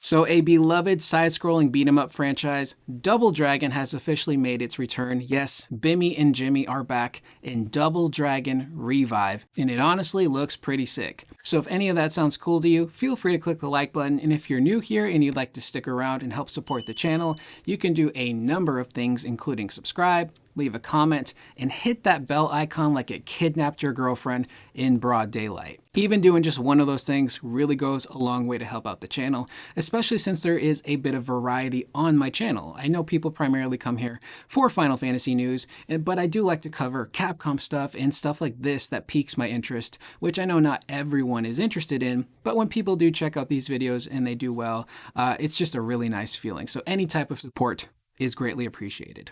So a beloved side-scrolling beat-em-up franchise, Double Dragon has officially made its return. Yes, Bimmy and Jimmy are back in Double Dragon Revive, and it honestly looks pretty sick. So if any of that sounds cool to you, feel free to click the like button, and if you're new here and you'd like to stick around and help support the channel, you can do a number of things, including subscribe, leave a comment, and hit that bell icon like it kidnapped your girlfriend in broad daylight. Even doing just one of those things really goes a long way to help out the channel, especially since there is a bit of variety on my channel. I know people primarily come here for Final Fantasy news, but I do like to cover Capcom stuff and stuff like this that piques my interest, which I know not everyone is interested in, but when people do check out these videos and they do well, it's just a really nice feeling. So any type of support is greatly appreciated.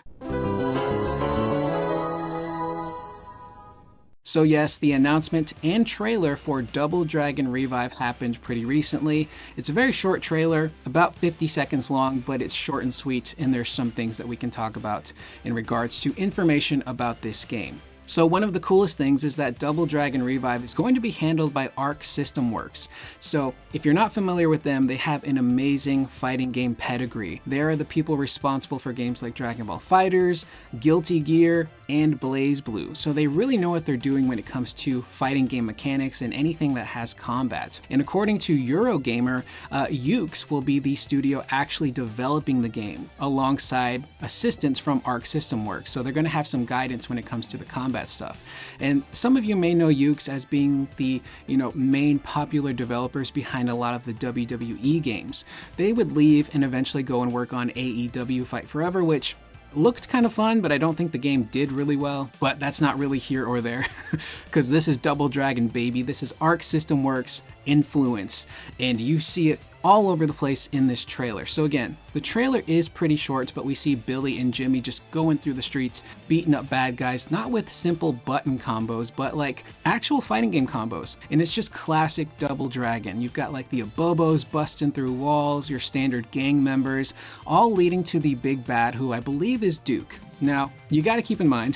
So yes, the announcement and trailer for Double Dragon Revive happened pretty recently. It's a very short trailer, about 50 seconds long, but it's short and sweet, and there's some things that we can talk about in regards to information about this game. So one of the coolest things is that Double Dragon Revive is going to be handled by Arc System Works. So if you're not familiar with them, they have an amazing fighting game pedigree. They are the people responsible for games like Dragon Ball FighterZ, Guilty Gear, and BlazBlue. So they really know what they're doing when it comes to fighting game mechanics and anything that has combat. And according to Eurogamer, Yuke's will be the studio actually developing the game alongside assistance from Arc System Works. So they're going to have some guidance when it comes to the combat stuff. And some of you may know Yuke's as being the main popular developers behind a lot of the WWE games. They would leave and eventually go and work on AEW Fight Forever, which looked kind of fun, but I don't think the game did really well. But that's not really here or there, because this is Double Dragon, baby. This is Arc System Works influence, and you see it all over the place in this trailer. So again, the trailer is pretty short, but we see Billy and Jimmy just going through the streets, beating up bad guys, not with simple button combos, but like actual fighting game combos. And it's just classic Double Dragon. You've got like the Abobos busting through walls, your standard gang members, all leading to the big bad, who I believe is Duke. Now, you gotta keep in mind,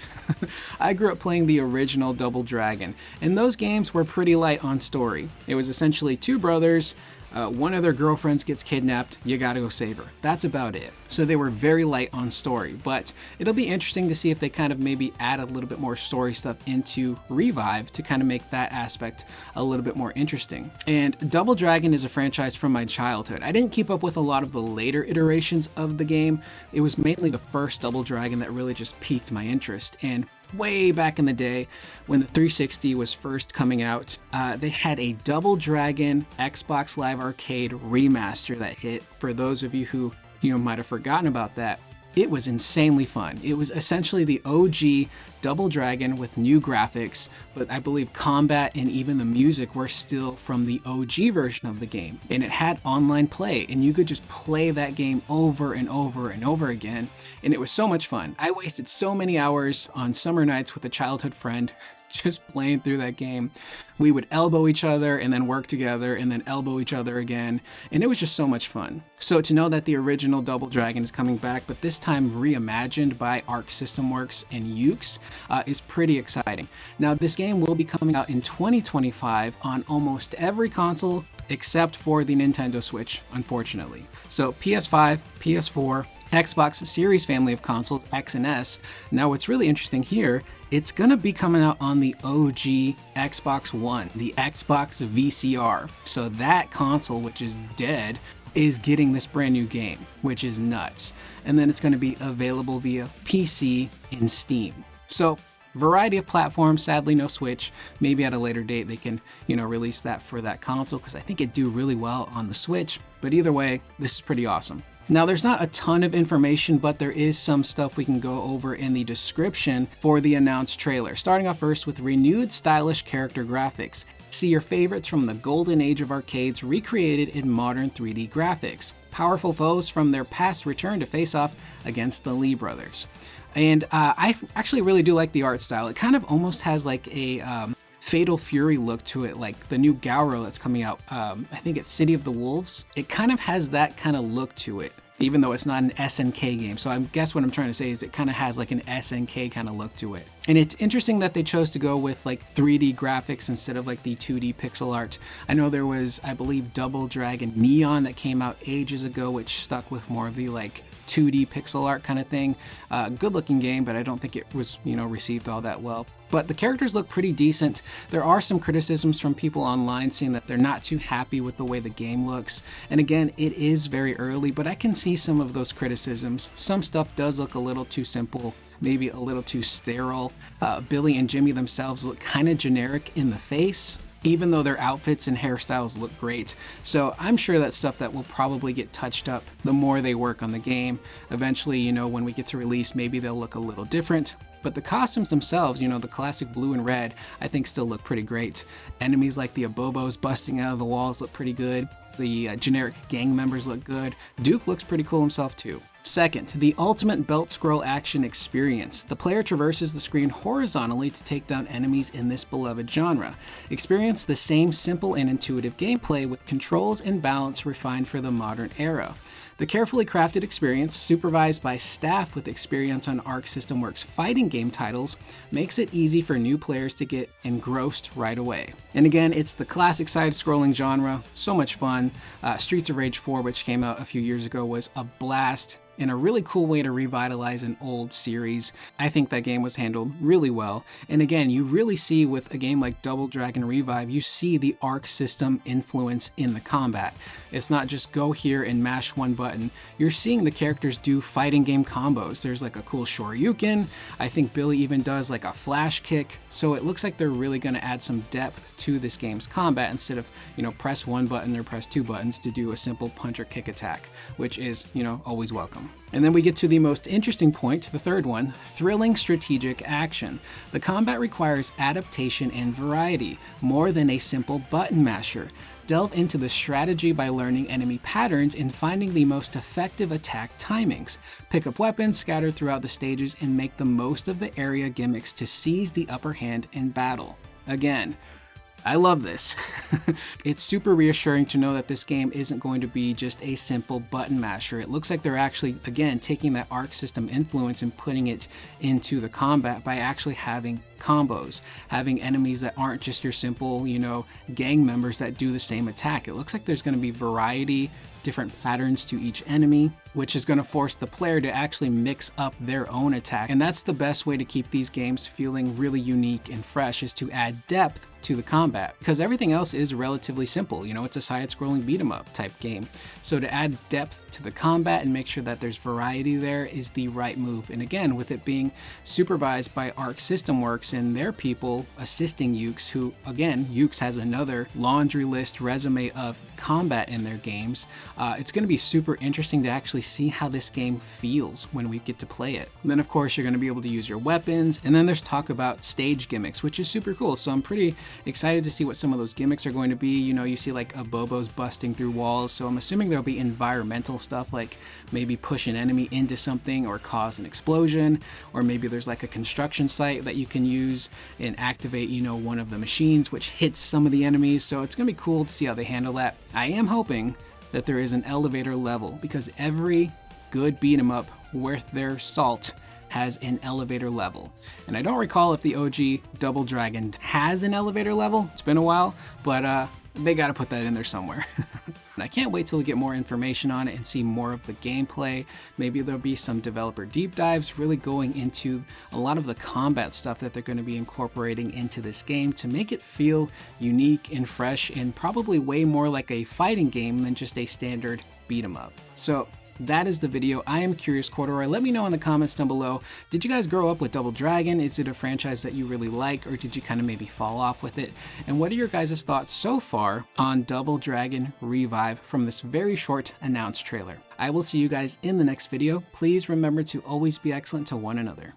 I grew up playing the original Double Dragon, and those games were pretty light on story. It was essentially two brothers, one of their girlfriends gets kidnapped, you gotta go save her. That's about it. So they were very light on story, but it'll be interesting to see if they kind of maybe add a little bit more story stuff into Revive to kind of make that aspect a little bit more interesting. And Double Dragon is a franchise from my childhood. I didn't keep up with a lot of the later iterations of the game. It was mainly the first Double Dragon that really just piqued my interest. And way back in the day when the 360 was first coming out, they had a Double Dragon Xbox Live Arcade remaster that hit. For those of you who might have forgotten about that, it was insanely fun. It was essentially the OG Double Dragon with new graphics, but I believe combat and even the music were still from the OG version of the game. And it had online play, and you could just play that game over and over and over again. And it was so much fun. I wasted so many hours on summer nights with a childhood friend just playing through that game. We would elbow each other and then work together and then elbow each other again. And it was just so much fun. So to know that the original Double Dragon is coming back, but this time reimagined by Arc System Works and Yuke's, is pretty exciting. Now this game will be coming out in 2025 on almost every console except for the Nintendo Switch, unfortunately. So PS5, PS4, Xbox Series family of consoles, X and S. Now what's really interesting here, it's gonna be coming out on the OG Xbox One, the Xbox VCR. So that console, which is dead, is getting this brand new game, which is nuts. And then it's gonna be available via PC and Steam. So variety of platforms, sadly no Switch. Maybe at a later date they can, release that for that console, because I think it'd do really well on the Switch. But either way, this is pretty awesome. Now there's not a ton of information, but there is some stuff we can go over in the description for the announced trailer. Starting off first with renewed stylish character graphics. See your favorites from the golden age of arcades recreated in modern 3D graphics. Powerful foes from their past return to face off against the Lee brothers. And I actually really do like the art style. It kind of almost has like a Fatal Fury look to it, like the new Gauro that's coming out. I think it's City of the Wolves. It kind of has that kind of look to it. even though it's not an SNK game. So I guess what I'm trying to say is it kind of has like an SNK kind of look to it. And it's interesting that they chose to go with like 3D graphics instead of like the 2D pixel art. I know there was, I believe, Double Dragon Neon that came out ages ago, which stuck with more of the like 2D pixel art kind of thing. Good looking game, but I don't think it was, received all that well. But the characters look pretty decent. There are some criticisms from people online saying that they're not too happy with the way the game looks. And again, it is very early, but I can see some of those criticisms. Some stuff does look a little too simple, maybe a little too sterile. Billy and Jimmy themselves look kind of generic in the face, even though their outfits and hairstyles look great. So I'm sure that's stuff that will probably get touched up the more they work on the game. Eventually, when we get to release, maybe they'll look a little different. But the costumes themselves, the classic blue and red, I think still look pretty great. Enemies like the Abobos busting out of the walls look pretty good. The generic gang members look good. Duke looks pretty cool himself too. Second, the ultimate belt scroll action experience. The player traverses the screen horizontally to take down enemies in this beloved genre. Experience the same simple and intuitive gameplay with controls and balance refined for the modern era. The carefully crafted experience, supervised by staff with experience on Arc System Works fighting game titles, makes it easy for new players to get engrossed right away. And again, it's the classic side-scrolling genre, so much fun. Streets of Rage 4, which came out a few years ago, was a blast and a really cool way to revitalize an old series. I think that game was handled really well. And again, you really see with a game like Double Dragon Revive, you see the Arc System influence in the combat. It's not just go here and mash one button. You're seeing the characters do fighting game combos. There's like a cool Shoryuken. I think Billy even does like a flash kick. So it looks like they're really gonna add some depth to this game's combat instead of, press one button or press two buttons to do a simple punch or kick attack, which is, always welcome. And then we get to the most interesting point, the third one, thrilling strategic action. The combat requires adaptation and variety, more than a simple button masher. Delve into the strategy by learning enemy patterns and finding the most effective attack timings. Pick up weapons scattered throughout the stages and make the most of the area gimmicks to seize the upper hand in battle. Again, I love this. It's super reassuring to know that this game isn't going to be just a simple button masher. It looks like they're actually, again, taking that Arc System influence and putting it into the combat by actually having combos, having enemies that aren't just your simple, gang members that do the same attack. It looks like there's going to be variety, different patterns to each enemy, which is going to force the player to actually mix up their own attack. And that's the best way to keep these games feeling really unique and fresh, is to add depth to the combat, because everything else is relatively simple. It's a side-scrolling beat-em-up type game. So to add depth to the combat and make sure that there's variety there is the right move. And again, with it being supervised by Arc System Works and their people assisting Yuke's, who again, Yuke's has another laundry list resume of combat in their games, it's going to be super interesting to actually see how this game feels when we get to play it. And then of course you're going to be able to use your weapons, and then there's talk about stage gimmicks, which is super cool. So I'm pretty excited to see what some of those gimmicks are going to be. You see like Abobos busting through walls, so I'm assuming there'll be environmental stuff, like maybe push an enemy into something or cause an explosion, or maybe there's like a construction site that you can use and activate, one of the machines, which hits some of the enemies. So it's gonna be cool to see how they handle that. I am hoping that there is an elevator level, because every good beat 'em up worth their salt has an elevator level. And I don't recall if the OG Double Dragon has an elevator level. It's been a while, but they gotta put that in there somewhere. And I can't wait till we get more information on it and see more of the gameplay. Maybe there'll be some developer deep dives really going into a lot of the combat stuff that they're going to be incorporating into this game to make it feel unique and fresh, and probably way more like a fighting game than just a standard beat 'em up. So that is the video. I am Curious Corduroy. Let me know in the comments down below. Did you guys grow up with Double Dragon? Is it a franchise that you really like, or did you kind of maybe fall off with it? And what are your guys' thoughts so far on Double Dragon Revive from this very short announced trailer? I will see you guys in the next video. Please remember to always be excellent to one another.